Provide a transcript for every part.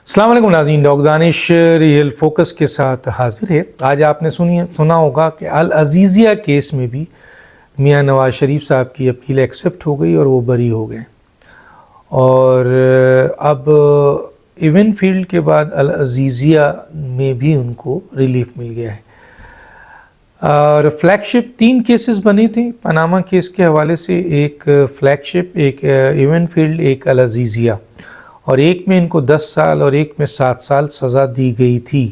السلام علیکم ناظرین، ڈاکٹر دانش ریئل فوکس کے ساتھ حاضر ہے۔ آج آپ نے سنا ہوگا کہ العزیزیہ کیس میں بھی میاں نواز شریف صاحب کی اپیل ایکسیپٹ ہو گئی اور وہ بری ہو گئے، اور اب ایون فیلڈ کے بعد العزیزیہ میں بھی ان کو ریلیف مل گیا ہے۔ اور فلیگ شپ 3 کیسز بنے تھے پاناما کیس کے حوالے سے، ایک فلیگ شپ، ایک ایون فیلڈ، ایک العزیزیہ، اور ایک میں ان کو 10 سال اور ایک میں 7 سال سزا دی گئی تھی۔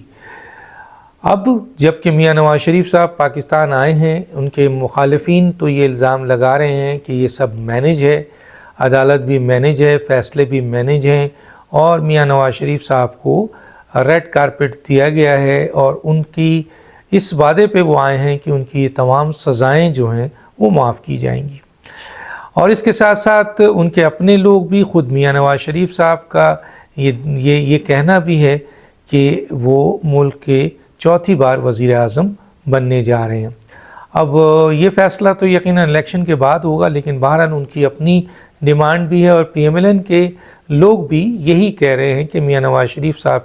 اب جب کہ میاں نواز شریف صاحب پاکستان آئے ہیں، ان کے مخالفین تو یہ الزام لگا رہے ہیں کہ یہ سب مینج ہے، عدالت بھی مینج ہے، فیصلے بھی مینج ہیں، اور میاں نواز شریف صاحب کو ریڈ کارپٹ دیا گیا ہے، اور ان کی اس وعدے پہ وہ آئے ہیں کہ ان کی یہ تمام سزائیں جو ہیں وہ معاف کی جائیں گی۔ اور اس کے ساتھ ساتھ ان کے اپنے لوگ بھی، خود میاں نواز شریف صاحب کا یہ کہنا بھی ہے کہ وہ ملک کے 4تھی بار وزیر اعظم بننے جا رہے ہیں۔ اب یہ فیصلہ تو یقیناً الیکشن کے بعد ہوگا، لیکن بہرحال ان کی اپنی ڈیمانڈ بھی ہے، اور پی ایم ایل این کے لوگ بھی یہی کہہ رہے ہیں کہ میاں نواز شریف صاحب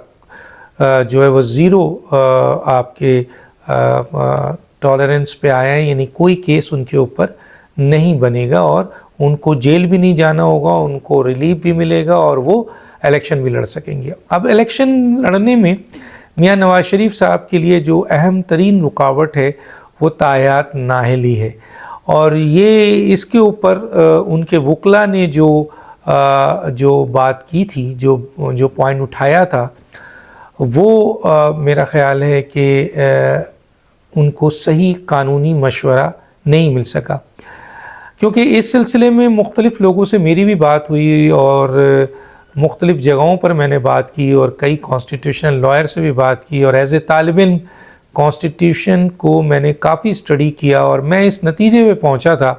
جو ہے وہ زیرو آپ کے ٹالرنس پہ آیا ہے، یعنی کوئی کیس ان کے اوپر نہیں بنے گا، اور ان کو جیل بھی نہیں جانا ہوگا، ان کو ریلیف بھی ملے گا، اور وہ الیکشن بھی لڑ سکیں گے۔ اب الیکشن لڑنے میں میاں نواز شریف صاحب کے لیے جو اہم ترین رکاوٹ ہے وہ تاحیات نااہلی ہے، اور یہ اس کے اوپر ان کے وکلاء نے جو بات کی تھی، جو پوائنٹ اٹھایا تھا، وہ میرا خیال ہے کہ ان کو صحیح قانونی مشورہ نہیں مل سکا، کیونکہ اس سلسلے میں مختلف لوگوں سے میری بھی بات ہوئی، اور مختلف جگہوں پر میں نے بات کی، اور کئی کانسٹیٹیوشنل لائر سے بھی بات کی، اور ایز اے طالب علم کانسٹیٹیوشن کو میں نے کافی اسٹڈی کیا، اور میں اس نتیجے پہ پہنچا تھا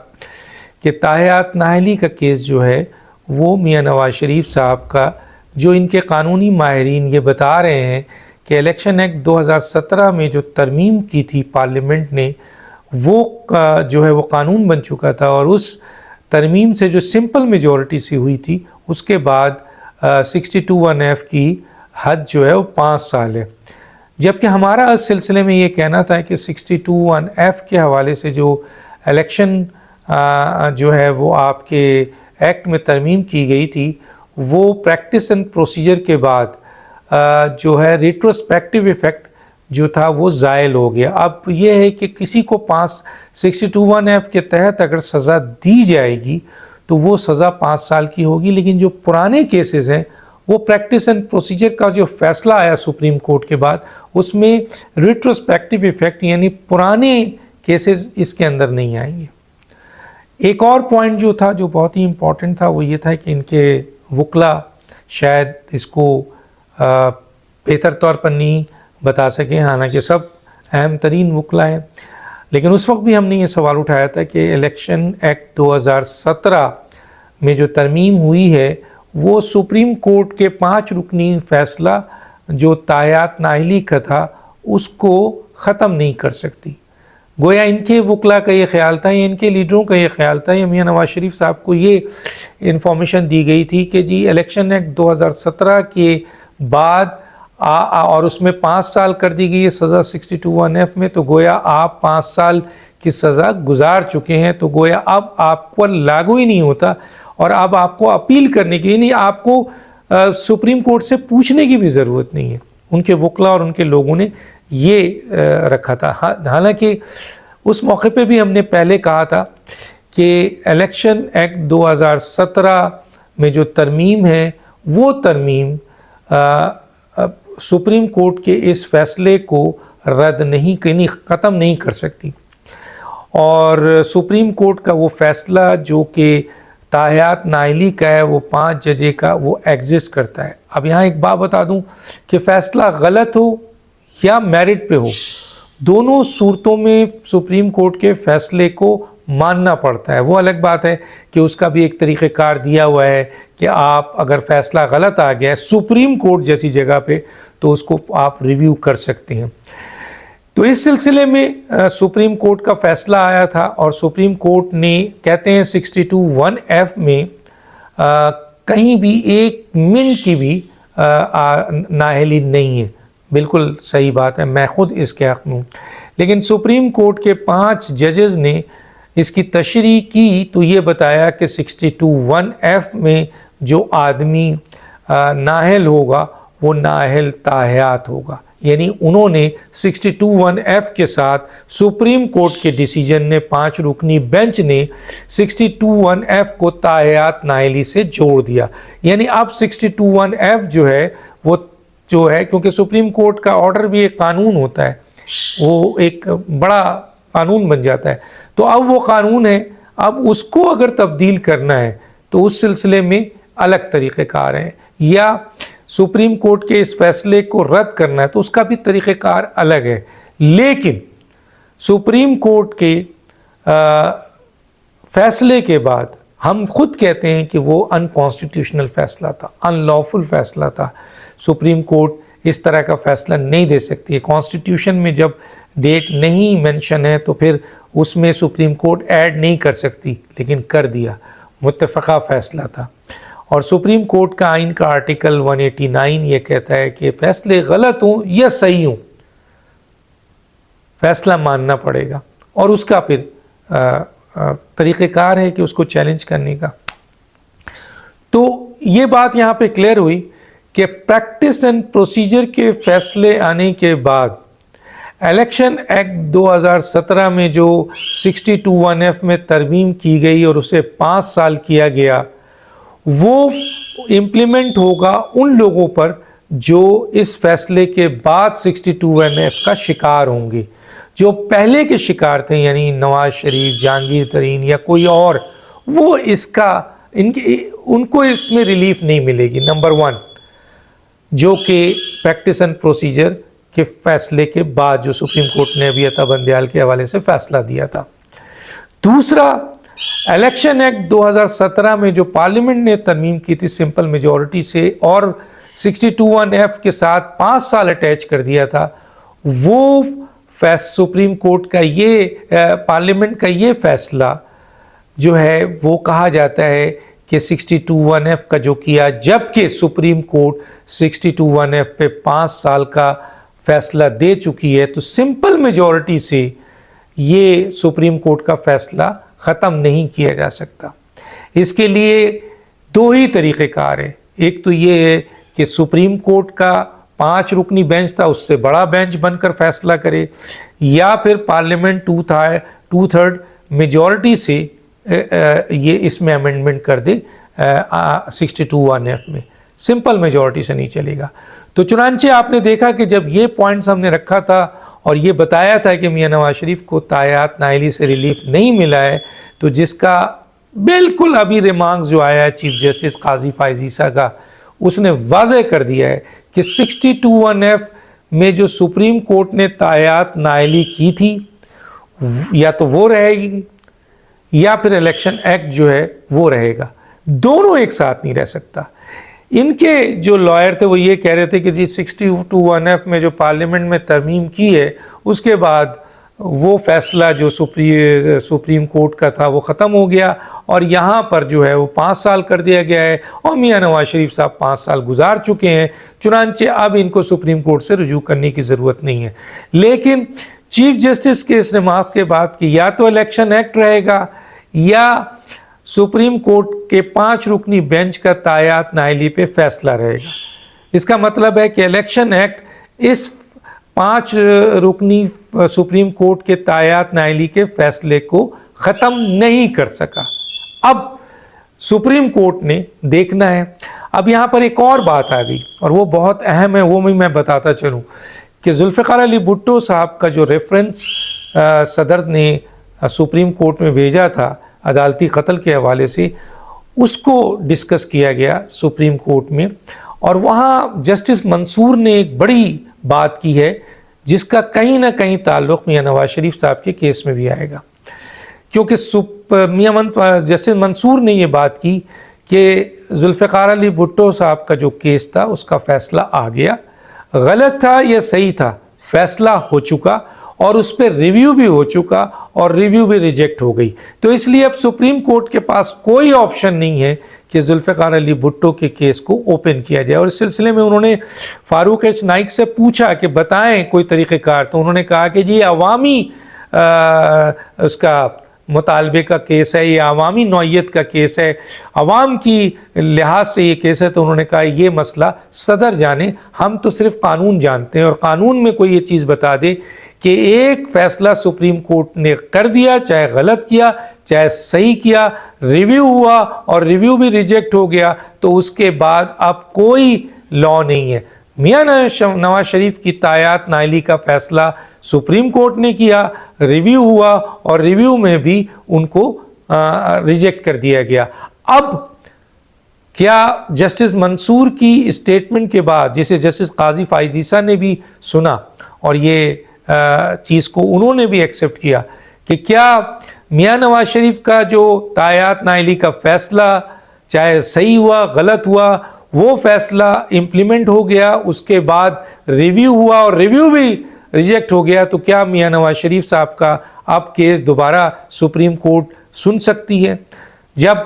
کہ تاحیات نااہلی کا کیس جو ہے وہ میاں نواز شریف صاحب کا، جو ان کے قانونی ماہرین یہ بتا رہے ہیں کہ الیکشن ایکٹ 2017 میں جو ترمیم کی تھی پارلیمنٹ نے، وہ جو ہے وہ قانون بن چکا تھا، اور اس ترمیم سے جو سمپل میجورٹی سے ہوئی تھی، اس کے بعد 62(1)(f) کی حد جو ہے وہ 5 سال ہے، جبکہ ہمارا اس سلسلے میں یہ کہنا تھا کہ 62(1)(f) کے حوالے سے جو الیکشن جو ہے وہ آپ کے ایکٹ میں ترمیم کی گئی تھی، وہ پریکٹس اینڈ پروسیجر کے بعد جو ہے ریٹروسپیکٹیو ایفیکٹ جو تھا وہ زائل ہو گیا۔ اب یہ ہے کہ کسی کو 62(1)(f) کے تحت اگر سزا دی جائے گی تو وہ سزا 5 سال کی ہوگی، لیکن جو پرانے کیسز ہیں وہ پریکٹس اینڈ پروسیجر کا جو فیصلہ آیا سپریم کورٹ کے بعد، اس میں ریٹروسپیکٹیو ایفیکٹ یعنی پرانے کیسز اس کے اندر نہیں آئیں گے۔ ایک اور پوائنٹ جو تھا، جو بہت ہی امپورٹنٹ تھا، وہ یہ تھا کہ ان کے وکلاء شاید اس کو بہتر طور پر نہیں بتا سکیں، حالانکہ سب اہم ترین وکلاء ہیں، لیکن اس وقت بھی ہم نے یہ سوال اٹھایا تھا کہ الیکشن ایکٹ 2017 میں جو ترمیم ہوئی ہے وہ سپریم کورٹ کے 5 رکنی فیصلہ جو تاحیات نااہلی کا تھا اس کو ختم نہیں کر سکتی۔ گویا ان کے وکلاء کا یہ خیال تھا، یا ان کے لیڈروں کا یہ خیال تھا، یا میاں نواز شریف صاحب کو یہ انفارمیشن دی گئی تھی کہ جی الیکشن ایکٹ 2017 کے بعد اور اس میں 5 سال کر دی گئی ہے سزا 62(1)(f) میں، تو گویا آپ 5 سال کی سزا گزار چکے ہیں، تو گویا اب آپ کو لاگو ہی نہیں ہوتا، اور اب آپ کو اپیل کرنے کی، یعنی آپ کو سپریم کورٹ سے پوچھنے کی بھی ضرورت نہیں ہے۔ ان کے وکلاء اور ان کے لوگوں نے یہ رکھا تھا۔ حالانکہ اس موقع پہ بھی ہم نے پہلے کہا تھا کہ الیکشن ایکٹ 2017 میں جو ترمیم ہے وہ ترمیم سپریم کورٹ کے اس فیصلے کو رد نہیں، یعنی ختم نہیں کر سکتی، اور سپریم کورٹ کا وہ فیصلہ جو کہ تاحیات نااہلی کا ہے، وہ 5 ججے کا، وہ ایگزسٹ کرتا ہے۔ اب یہاں ایک بات بتا دوں کہ فیصلہ غلط ہو یا میرٹ پہ ہو، دونوں صورتوں میں سپریم کورٹ کے فیصلے کو ماننا پڑتا ہے۔ وہ الگ بات ہے کہ اس کا بھی ایک طریقہ کار دیا ہوا ہے کہ آپ اگر فیصلہ غلط آ گیا ہے سپریم کورٹ جیسی جگہ پہ تو اس کو آپ ریویو کر سکتے ہیں۔ تو اس سلسلے میں سپریم کورٹ کا فیصلہ آیا تھا، اور سپریم کورٹ نے کہتے ہیں 62(1)(f) میں کہیں بھی 1 منٹ کی بھی نااہلی نہیں ہے، بالکل صحیح بات ہے، میں خود اس کے حق میں ہوں، لیکن سپریم کورٹ کے 5 ججز نے اس کی تشریح کی تو یہ بتایا کہ 62(1)(f) میں جو آدمی نااہل ہوگا وہ نااہل تاحیات ہوگا، یعنی انہوں نے 62(1)(f) کے ساتھ سپریم کورٹ کے ڈیسیجن نے 5 رکنی بینچ نے 62(1)(f) کو تاحیات نااہلی سے جوڑ دیا، یعنی اب 62(1)(f) جو ہے کیونکہ سپریم کورٹ کا آرڈر بھی ایک قانون ہوتا ہے، وہ ایک بڑا قانون بن جاتا ہے، تو اب وہ قانون ہے، اب اس کو اگر تبدیل کرنا ہے تو اس سلسلے میں الگ طریقہ کار ہیں، یا سپریم کورٹ کے اس فیصلے کو رد کرنا ہے تو اس کا بھی طریقہ کار الگ ہے، لیکن سپریم کورٹ کے فیصلے کے بعد ہم خود کہتے ہیں کہ وہ انکانسٹیٹیوشنل فیصلہ تھا، ان لافل فیصلہ تھا، سپریم کورٹ اس طرح کا فیصلہ نہیں دے سکتی ہے، کانسٹیٹیوشن میں جب ڈیٹ نہیں مینشن ہے تو پھر اس میں سپریم کورٹ ایڈ نہیں کر سکتی، لیکن کر دیا، متفقہ فیصلہ تھا، اور سپریم کورٹ کا آئین کا آرٹیکل 189 یہ کہتا ہے کہ فیصلے غلط ہوں یا صحیح ہوں فیصلہ ماننا پڑے گا، اور اس کا پھر طریقہ کار ہے کہ اس کو چیلنج کرنے کا۔ تو یہ بات یہاں پہ کلیئر ہوئی کہ پریکٹس اینڈ پروسیجر کے فیصلے آنے کے بعد الیکشن ایکٹ 2017 میں جو 62(1)(f) میں ترمیم کی گئی اور اسے 5 سال کیا گیا، وہ امپلیمنٹ ہوگا ان لوگوں پر جو اس فیصلے کے بعد 62(1)(f) کا شکار ہوں گے، جو پہلے کے شکار تھے یعنی نواز شریف، جہانگیر ترین یا کوئی اور، وہ ان کو اس میں ریلیف نہیں ملے گی، نمبر 1، جو کہ پریکٹس اینڈ پروسیجر کے فیصلے کے بعد جو سپریم کورٹ نے ابھی عطا بندیال کے حوالے سے فیصلہ دیا تھا۔ دوسرا، الیکشن ایکٹ 2017 میں جو پارلیمنٹ نے ترمیم کی تھی سمپل میجورٹی سے اور 62(1)(f) کے ساتھ 5 سال اٹیچ کر دیا تھا، وہ سپریم کورٹ کا پارلیمنٹ کا یہ فیصلہ جو ہے وہ کہا جاتا ہے کہ 62(1)(f) کا جو کیا، جبکہ سپریم کورٹ 62(1)(f) پہ 5 سال کا فیصلہ دے چکی ہے، تو سمپل میجورٹی سے یہ سپریم کورٹ کا فیصلہ ختم نہیں کیا جا سکتا۔ اس کے لیے 2 ہی طریقہ کار ہیں، ایک تو یہ ہے کہ سپریم کورٹ کا 5 رکنی بینچ تھا، اس سے بڑا بینچ بن کر فیصلہ کرے، یا پھر پارلیمنٹ 2/3 میجورٹی سے یہ اس میں امینڈمنٹ کر دے 62(1)(f) میں، سمپل میجورٹی سے نہیں چلے گا۔ تو چنانچہ آپ نے دیکھا کہ جب یہ پوائنٹس ہم نے رکھا تھا اور یہ بتایا تھا کہ میاں نواز شریف کو تاحیات نااہلی سے ریلیف نہیں ملا ہے، تو جس کا بالکل ابھی ریمارکس جو آیا ہے چیف جسٹس قاضی فائز عیسیٰ کا، اس نے واضح کر دیا ہے کہ 62(1)(f) میں جو سپریم کورٹ نے تاحیات نااہلی کی تھی یا تو وہ رہے گی یا پھر الیکشن ایکٹ جو ہے وہ رہے گا، دونوں ایک ساتھ نہیں رہ سکتا۔ ان کے جو لائر تھے وہ یہ کہہ رہے تھے کہ جی 62(1)(f) میں جو پارلیمنٹ میں ترمیم کی ہے اس کے بعد وہ فیصلہ جو سپریم کورٹ کا تھا وہ ختم ہو گیا، اور یہاں پر جو ہے وہ 5 سال کر دیا گیا ہے، اور میاں نواز شریف صاحب 5 سال گزار چکے ہیں، چنانچہ اب ان کو سپریم کورٹ سے رجوع کرنے کی ضرورت نہیں ہے۔ لیکن چیف جسٹس کے اس ریمارک کے بعد کہ یا تو الیکشن ایکٹ رہے گا یا سپریم کورٹ کے 5 رکنی بینچ کا تاحیات نااہلی پہ فیصلہ رہے گا، اس کا مطلب ہے کہ الیکشن ایکٹ اس 5 رکنی سپریم کورٹ کے تاحیات نااہلی کے فیصلے کو ختم نہیں کر سکا۔ اب سپریم کورٹ نے دیکھنا ہے۔ اب یہاں پر ایک اور بات آ گئی اور وہ بہت اہم ہے، وہ بھی میں بتاتا چلوں کہ ذوالفقار علی بھٹو صاحب کا جو ریفرنس صدر نے سپریم کورٹ میں بھیجا تھا عدالتی قتل کے حوالے سے، اس کو ڈسکس کیا گیا سپریم کورٹ میں، اور وہاں جسٹس منصور نے ایک بڑی بات کی ہے جس کا کہیں نہ کہیں تعلق میاں نواز شریف صاحب کے کیس میں بھی آئے گا، کیونکہ جسٹس منصور نے یہ بات کی کہ ذوالفقار علی بھٹو صاحب کا جو کیس تھا اس کا فیصلہ آ گیا، غلط تھا یا صحیح تھا، فیصلہ ہو چکا اور اس پہ ریویو بھی ہو چکا اور ریویو بھی ریجیکٹ ہو گئی، تو اس لیے اب سپریم کورٹ کے پاس کوئی آپشن نہیں ہے کہ ذوالفقار علی بھٹو کے کیس کو اوپن کیا جائے. اور اس سلسلے میں انہوں نے فاروق ایچ نائک سے پوچھا کہ بتائیں کوئی طریقہ کار. تو انہوں نے کہا کہ جی عوامی اس کا مطالبے کا کیس ہے, یہ عوامی نوعیت کا کیس ہے, عوام کی لحاظ سے یہ کیس ہے. تو انہوں نے کہا یہ مسئلہ صدر جانے, ہم تو صرف قانون جانتے ہیں, اور قانون میں کوئی یہ چیز بتا دے کہ ایک فیصلہ سپریم کورٹ نے کر دیا, چاہے غلط کیا چاہے صحیح کیا, ریویو ہوا اور ریویو بھی ریجیکٹ ہو گیا, تو اس کے بعد اب کوئی لا نہیں ہے. میاں نواز شریف کی تایات نائلی کا فیصلہ سپریم کورٹ نے کیا, ریویو ہوا اور ریویو میں بھی ان کو ریجیکٹ کر دیا گیا. اب کیا جسٹس منصور کی اسٹیٹمنٹ کے بعد, جسے جسٹس قاضی فائز عیسیٰ نے بھی سنا اور یہ چیز کو انہوں نے بھی ایکسیپٹ کیا, کہ کیا میاں نواز شریف کا جو تایات نائلی کا فیصلہ چاہے صحیح ہوا غلط ہوا, وہ فیصلہ امپلیمنٹ ہو گیا, اس کے بعد ریویو ہوا اور ریویو بھی ریجیکٹ ہو گیا, تو کیا میاں نواز شریف صاحب کا اب کیس دوبارہ سپریم کورٹ سن سکتی ہے؟ جب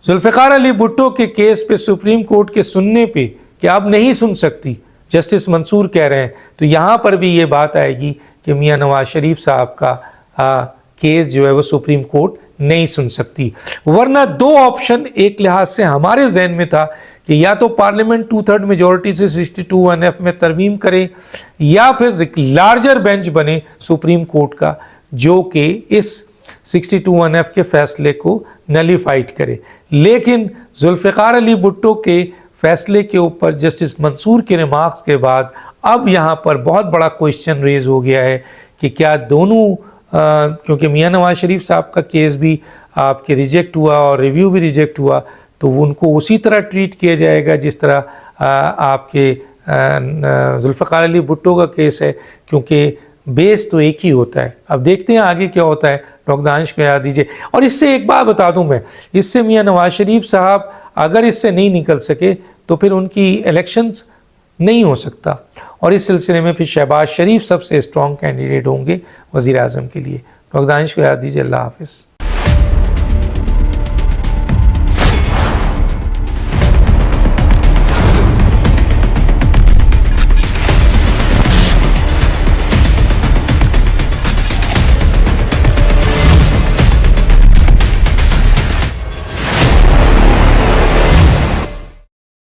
ذوالفقار علی بھٹو کے کیس پہ سپریم کورٹ کے سننے پہ کہ اب نہیں سن سکتی, جسٹس منصور کہہ رہے ہیں, تو یہاں پر بھی یہ بات آئے گی کہ میاں نواز شریف صاحب کا کیس جو ہے وہ سپریم کورٹ نہیں سن سکتی. ورنہ دو آپشن ایک لحاظ سے ہمارے ذہن میں تھا کہ یا تو پارلیمنٹ 2/3 میجورٹی سے 62(1)(f) میں ترمیم کرے, یا پھر ایک لارجر بینچ بنے سپریم کورٹ کا جو کہ اس 62(1)(f) کے فیصلے کو نلیفائڈ کرے. لیکن ذوالفقار علی بھٹو کے فیصلے کے اوپر جسٹس منصور کے ریمارکس کے بعد اب یہاں پر بہت بڑا کوئسچن ریز ہو گیا ہے کہ کیا دونوں, کیونکہ میاں نواز شریف صاحب کا کیس بھی آپ کے ریجیکٹ ہوا اور ریویو بھی ریجیکٹ ہوا, تو ان کو اسی طرح ٹریٹ کیا جائے گا جس طرح آپ کے ذوالفقار علی بھٹو کا کیس ہے, کیونکہ بیس تو ایک ہی ہوتا ہے. اب دیکھتے ہیں آگے کیا ہوتا ہے. ڈاکٹر دانش کو یاد دیجیے. اور اس سے ایک بات بتا دوں میں, اس سے میاں نواز شریف صاحب اگر اس سے نہیں نکل سکے تو پھر ان کی الیکشنز نہیں ہو سکتا, اور اس سلسلے میں پھر شہباز شریف سب سے اسٹرانگ کینڈیڈیٹ ہوں گے وزیر اعظم کے لیے. ڈاکٹر دانش کو یاد دیجیے. اللہ حافظ.